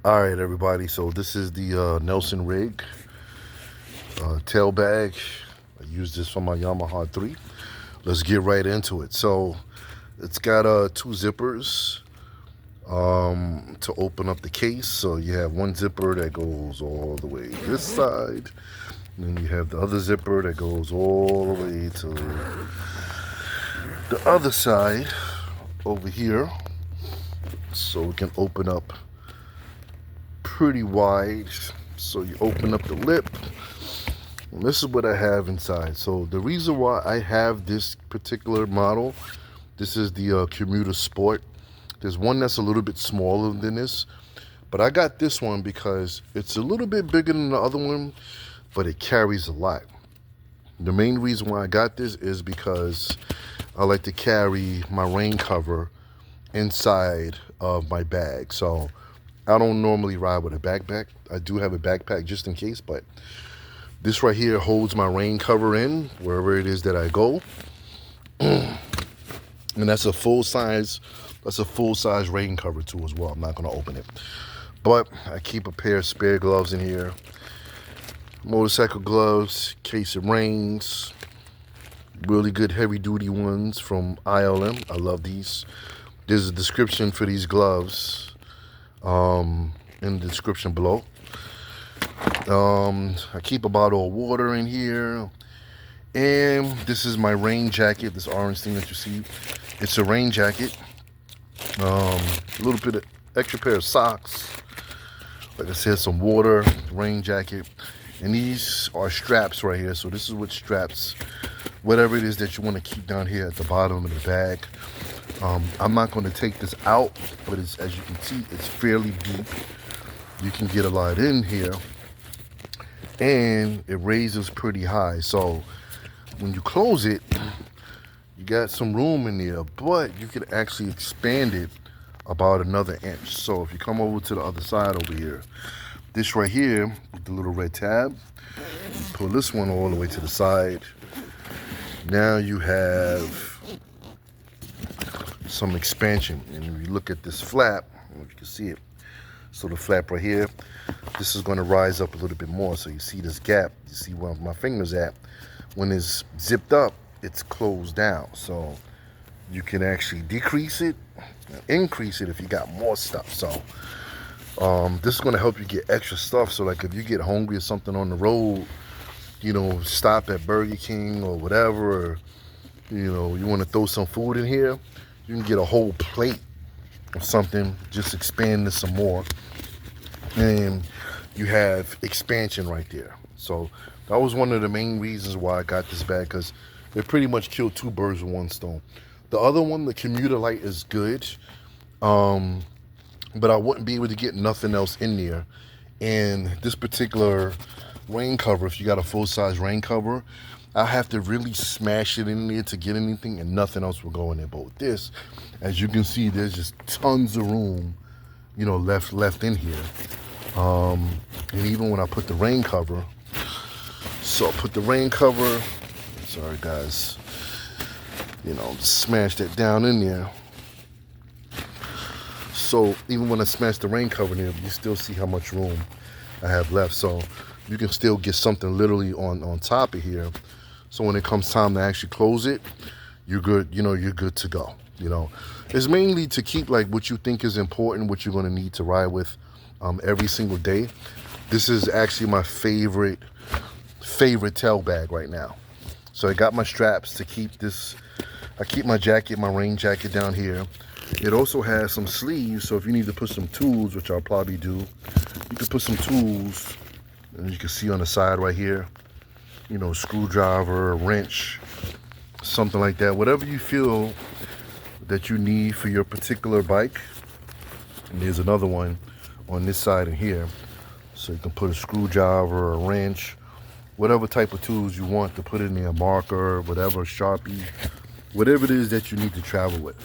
All right, everybody. So this is the Nelson-Rigg tail bag. I use this for my Yamaha 3. Let's get right into it. So it's got two zippers to open up the case. So you have one zipper that goes all the way this side. And then you have the other zipper that goes all the way to the other side over here. So we can open up pretty wide. So you open up the lip. And this is what I have inside. So the reason why I have this particular model, this is the Commuter Sport. There's one that's a little bit smaller than this, but I got this one because it's a little bit bigger than the other one, but it carries a lot. The main reason why I got this is because I like to carry my rain cover inside of my bag. So I don't normally ride with a backpack. I do have a backpack just in case, but this right here holds my rain cover in wherever it is that I go. And that's a full size rain cover too as well. I'm not gonna open it. But I keep a pair of spare gloves in here. Motorcycle gloves, in case it rains. Really good heavy duty ones from ILM. I love these. There's a description for these gloves in the description below. I keep a bottle of water in here. And this is my rain jacket, this orange thing that you see. It's a rain jacket. A little bit of extra pair of socks. Like I said, some water, rain jacket. And these are straps right here. So this is what straps whatever it is that you want to keep down here at the bottom of the bag. I'm not going to take this out, but as you can see, it's fairly deep. You can get a lot in here. And it raises pretty high. So when you close it, you got some room in there, but you can actually expand it about another inch. So if you come over to the other side over here, this right here with the little red tab, you pull this one all the way to the side. Now you have some expansion. And if you look at this flap, I don't know if you can see it. So the flap right here, this is going to rise up a little bit more. So you see this gap, you see where my finger's at. When it's zipped up, it's closed down. So you can actually decrease it, increase it if you got more stuff. So this is going to help you get extra stuff. So like if you get hungry or something on the road, you know, stop at Burger King or whatever, or, you know, you want to throw some food in here, you can get a whole plate or something, just expand this some more. And you have expansion right there. So that was one of the main reasons why I got this bag, because it pretty much killed two birds with one stone. The other one, the commuter light, is good, but I wouldn't be able to get nothing else in there. And this particular rain cover, if you got a full-size rain cover, I have to really smash it in there to get anything, and nothing else will go in there. But with this, as you can see, there's just tons of room, you know, left in here. And even when I put the rain cover, so I put the rain cover, sorry guys, you know, smash that down in there. So even when I smash the rain cover in there, you still see how much room I have left. So you can still get something literally on top of here. So when it comes time to actually close it, you're good, you know, you're good to go. You know, it's mainly to keep like what you think is important, what you're going to need to ride with every single day. This is actually my favorite tail bag right now. So I got my straps to keep this. I keep my jacket, my rain jacket down here. It also has some sleeves, so if you need to put some tools, which I'll probably do, you can put some tools, and you can see on the side right here, you know, screwdriver, a wrench, something like that. Whatever you feel that you need for your particular bike. And there's another one on this side and here. So you can put a screwdriver, a wrench, whatever type of tools you want to put in there, marker, whatever, Sharpie, whatever it is that you need to travel with.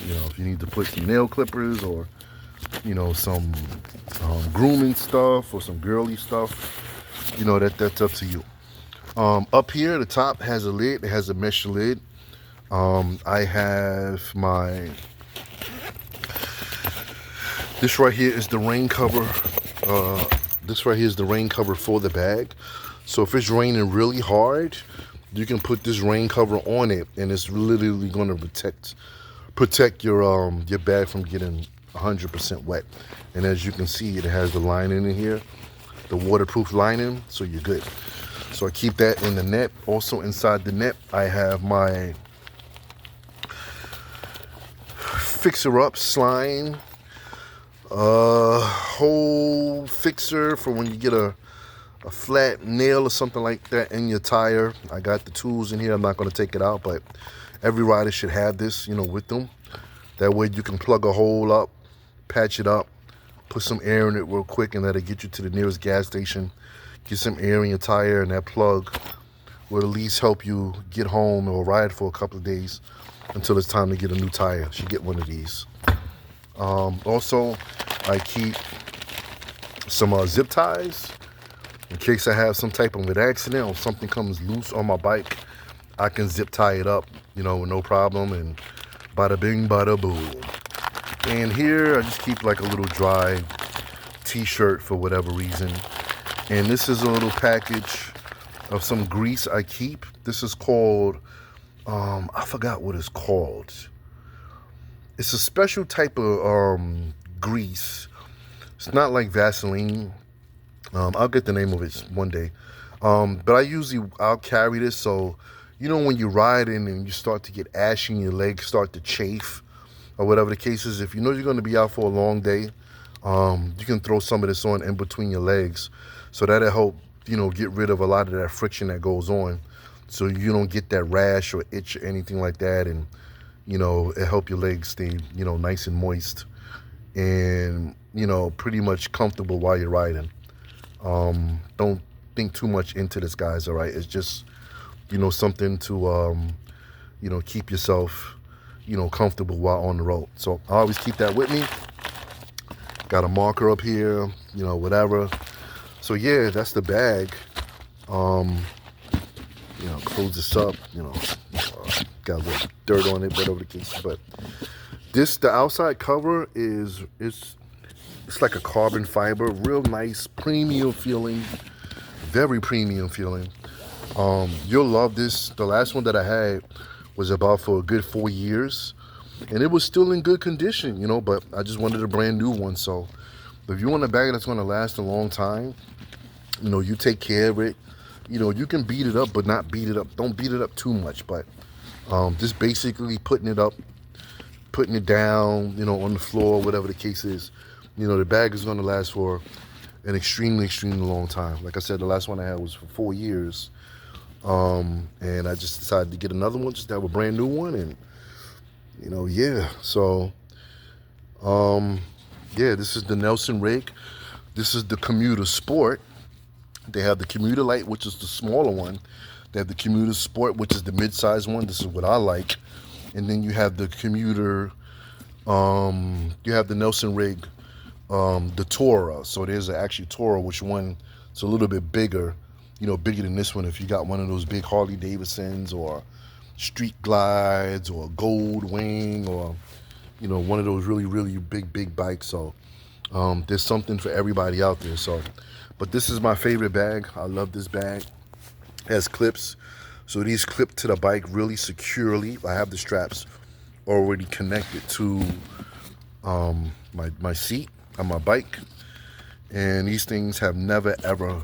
You know, if you need to put some nail clippers or, you know, some grooming stuff or some girly stuff, you know, that's up to you. Up here, the top has a lid. It has a mesh lid. I have my This right here is the rain cover. This right here is the rain cover for the bag. So if it's raining really hard, you can put this rain cover on it, and it's literally going to protect your bag from getting 100% wet. And as you can see, it has the lining in here, the waterproof lining, so you're good. So I keep that in the net. Also inside the net, I have my fixer-up slime hole fixer for when you get a flat nail or something like that in your tire. I got the tools in here. I'm not going to take it out, but every rider should have this, with them. That way you can plug a hole up, patch it up, put some air in it real quick, and that'll get you to the nearest gas station. Get some air in your tire, and that plug will at least help you get home or ride for a couple of days until it's time to get a new tire. You should get one of these. Also, I keep some zip ties in case I have some type of an accident or something comes loose on my bike. I can zip tie it up, with no problem, and bada bing, bada boom. And here I just keep like a little dry t-shirt for whatever reason. And this is a little package of some grease I keep. This is called, I forgot what it's called. It's a special type of grease. It's not like Vaseline. I'll get the name of it one day. But I'll carry this, so when you're riding and you start to get ashy and your legs start to chafe or whatever the case is, if you know you're going to be out for a long day, you can throw some of this on in between your legs. So that'll help, get rid of a lot of that friction that goes on, so you don't get that rash or itch or anything like that. And, it help your legs stay, nice and moist and, pretty much comfortable while you're riding. Don't think too much into this, guys, all right? It's just, something to, keep yourself, comfortable while on the road. So I always keep that with me. Got a marker up here, whatever. So yeah, that's the bag. Close this up, got a little dirt on it, whatever the case. But the outside cover it's like a carbon fiber, real nice, premium feeling, very premium feeling. You'll love this. The last one that I had was about for a good 4 years, and it was still in good condition, but I just wanted a brand new one. So if you want a bag that's going to last a long time, you take care of it. You can beat it up, but not beat it up. Don't beat it up too much, but just basically putting it down, on the floor, whatever the case is. The bag is going to last for an extremely, extremely long time. Like I said, the last one I had was for 4 years. And I just decided to get another one, just to have a brand new one. And, yeah. So, yeah, this is the Nelson-Rigg. This is the Commuter Sport. They have the Commuter Light, which is the smaller one. They have the Commuter Sport, which is the mid-size one. This is what I like. And then you have the Commuter, you have the Nelson-Rigg, the Tourer. So there's actually Tourer, which one is a little bit bigger, bigger than this one. If you got one of those big Harley Davidsons or Street Glides or Gold Wing or, one of those really, really big bikes. So there's something for everybody out there. So, but this is my favorite bag. I love this bag. It has clips. So these clip to the bike really securely. I have the straps already connected to my seat on my bike. And these things have never, ever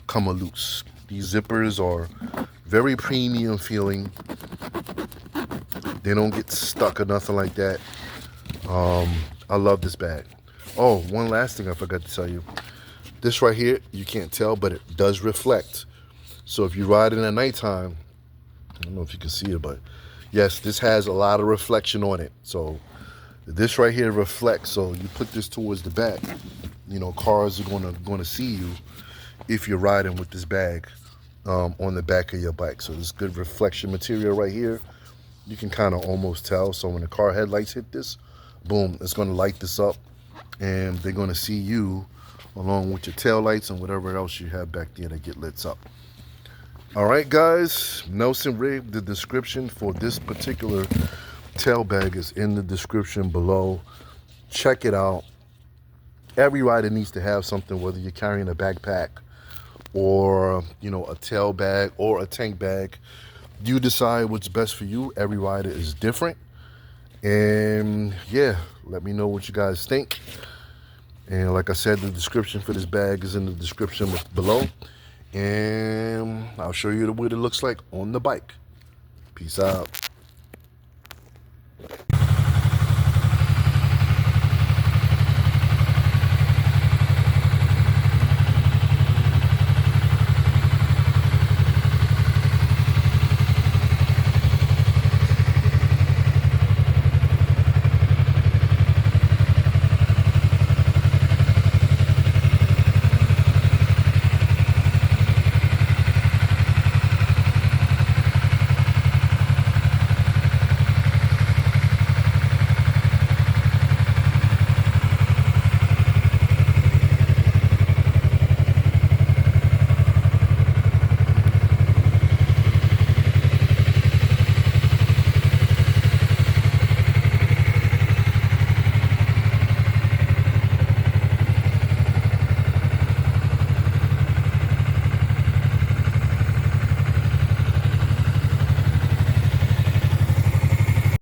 come loose. These zippers are very premium feeling. They don't get stuck or nothing like that. I love this bag. Oh, one last thing I forgot to tell you. This right here, you can't tell, but it does reflect. So if you ride in at nighttime, I don't know if you can see it, but yes, this has a lot of reflection on it. So this right here reflects. So you put this towards the back, cars are gonna see you if you're riding with this bag on the back of your bike. So this good reflection material right here, you can kind of almost tell. So when the car headlights hit this, boom, it's gonna light this up, and they're gonna see you along with your tail lights and whatever else you have back there that get lit up. All right, guys, Nelson-Rigg, the description for this particular tail bag is in the description below. Check it out. Every rider needs to have something, whether you're carrying a backpack or, you know, a tail bag or a tank bag. You decide what's best for you. Every rider is different. And yeah, let me know what you guys think. And like I said, the description for this bag is in the description below. And I'll show you what it looks like on the bike. Peace out.